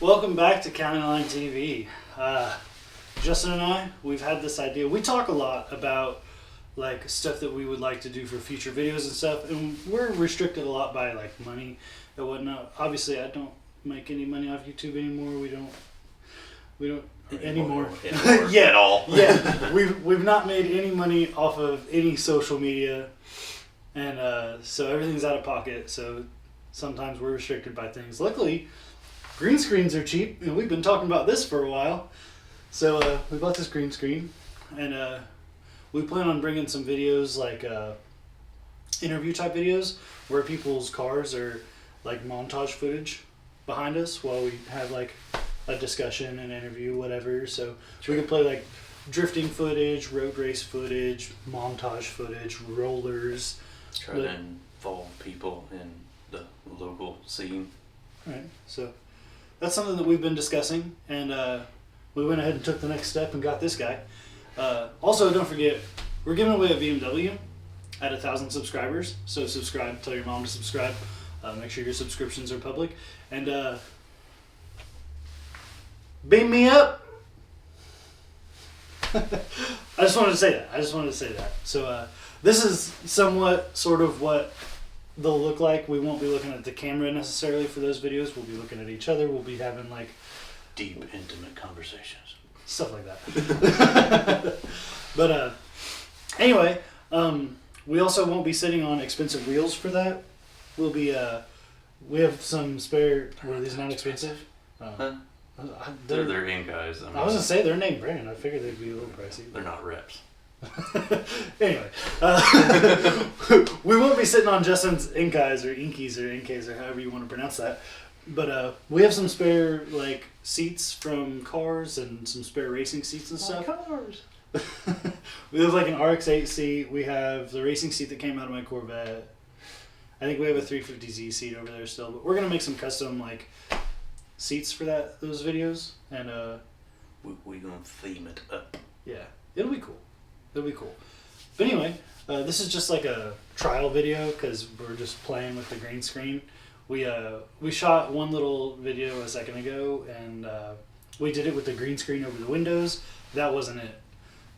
Welcome back to CountyLine TV. Justin and I, we've had this idea. We talk a lot about like stuff that we would like to do for future videos and stuff, and we're restricted a lot by like money and whatnot. Obviously, I don't make any money off YouTube anymore. We don't anymore. Yeah, at all. Yeah, we've not made any money off of any social media, and so everything's out of pocket. So sometimes we're restricted by things. Luckily, green screens are cheap, and we've been talking about this for a while. So we bought this green screen, and we plan on bringing some videos like interview type videos where people's cars are like montage footage behind us while we have like a discussion, an interview, whatever. So we could play like drifting footage, road race footage, montage footage, rollers. Try to involve people in the local scene. Right. So that's something that we've been discussing, and we went ahead and took the next step and got this guy. Also, don't forget, we're giving away a BMW at 1,000 subscribers. So subscribe, tell your mom to subscribe. Make sure your subscriptions are public. And beam me up. I just wanted to say that. So this is somewhat sort of what they'll look like. We won't be looking at the camera necessarily for those videos. We'll be looking at each other. We'll be having like deep, intimate conversations. Stuff like that. But anyway, we also won't be sitting on expensive wheels for that. We'll be we have some spare. Were these not expensive? Huh? They're in guys. I was gonna say they're name brand. I figured they'd be a little pricey. They're not reps. Anyway, we won't be sitting on Justin's Inkies or Inkies or Inkies or however you want to pronounce that. But we have some spare like seats from cars and some spare racing seats and stuff. Cars. We have like an RX-8 seat. We have the racing seat that came out of my Corvette. I think we have a 350Z seat over there still. But we're gonna make some custom like seats for those videos, and we gonna theme it up. Yeah, it'll be cool. But anyway, this is just like a trial video because we're just playing with the green screen. We shot one little video a second ago, and we did it with the green screen over the windows. That wasn't it.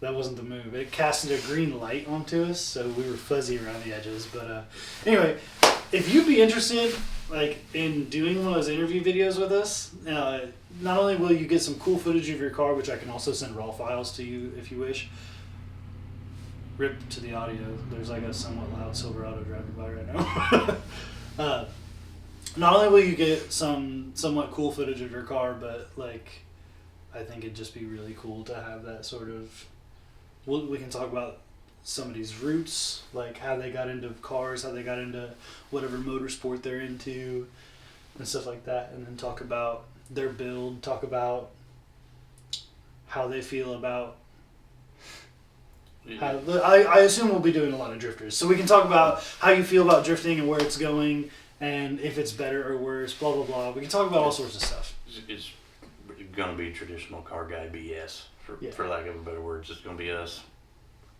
That wasn't the move. It casted a green light onto us, so we were fuzzy around the edges. But anyway, if you'd be interested like in doing one of those interview videos with us, not only will you get some cool footage of your car, which I can also send raw files to you if you wish. Rip to the audio. There's like a somewhat loud Silverado driving by right now. Not only will you get some somewhat cool footage of your car, but like I think it'd just be really cool to have that sort of. We can talk about somebody's roots, like how they got into cars, how they got into whatever motorsport they're into, and stuff like that, and then talk about their build, talk about how they feel about. I assume we'll be doing a lot of drifters, so we can talk about how you feel about drifting and where it's going, and if it's better or worse. Blah blah blah. We can talk about all sorts of stuff. It's gonna be traditional car guy BS, for lack of a better word. It's just gonna be us.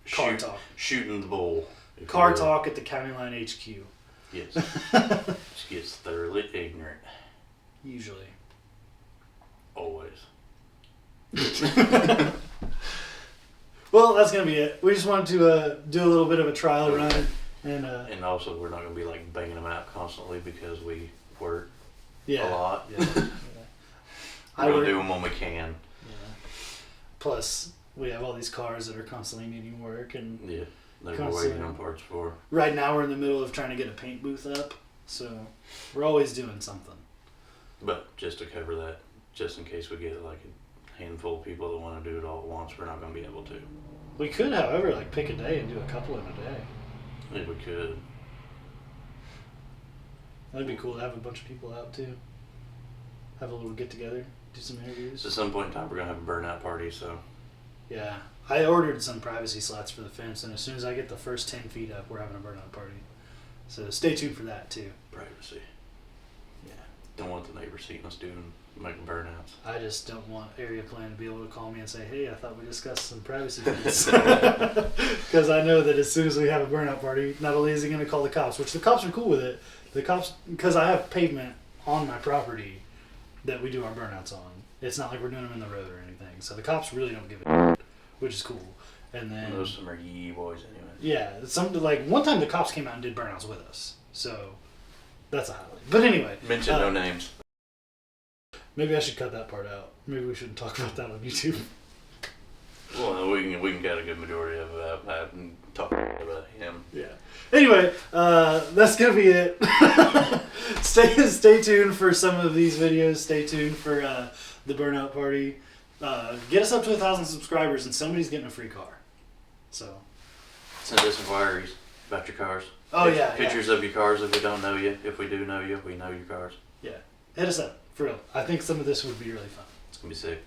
Talk. Shooting the bull. Car talk at the CountyLine HQ. Yes. Just gets thoroughly ignorant. Usually. Always. Well, that's gonna be it. We just wanted to do a little bit of a trial run, and also we're not gonna be like banging them out constantly because we work a yeah, lot. Yeah. We're gonna do them when we can. Yeah. Plus, we have all these cars that are constantly needing work, and yeah, that we're waiting on parts for. Right now, we're in the middle of trying to get a paint booth up, so we're always doing something. But just to cover that, just in case we get like a handful of people that want to do it all at once, we're not going to be able to. We could, however, like pick a day and do a couple in a day. If we could. That'd be cool to have a bunch of people out too. Have a little get together, do some interviews. At some point in time, we're going to have a burnout party, so. Yeah. I ordered some privacy slats for the fence, and as soon as I get the first 10 feet up, we're having a burnout party. So stay tuned for that too. Privacy. Yeah. Don't want the neighbors seeing us making burnouts. I just don't want Area Plan to be able to call me and say, hey, I thought we discussed some privacy things. Because I know that as soon as we have a burnout party, not only is he going to call the cops, which the cops are cool with it, the cops, because I have pavement on my property, that we do our burnouts on. It's not like we're doing them in the road or anything. So the cops really don't give a shit, which is cool. And then most of them are yee boys anyway. yeah, one time the cops came out and did burnouts with us. So that's a highlight. But anyway, Mention no names. Maybe I should cut that part out. Maybe we shouldn't talk about that on YouTube. Well, we can get a good majority of that and talk about him. Yeah. Anyway, that's gonna be it. Stay tuned for some of these videos. Stay tuned for the burnout party. Get us up to 1,000 subscribers, and somebody's getting a free car. So send us inquiries about your cars. Oh yeah. Pictures of your cars if we don't know you. If we do know you, we know your cars. Yeah. Hit us up for real. I think some of this would be really fun. It's gonna be sick.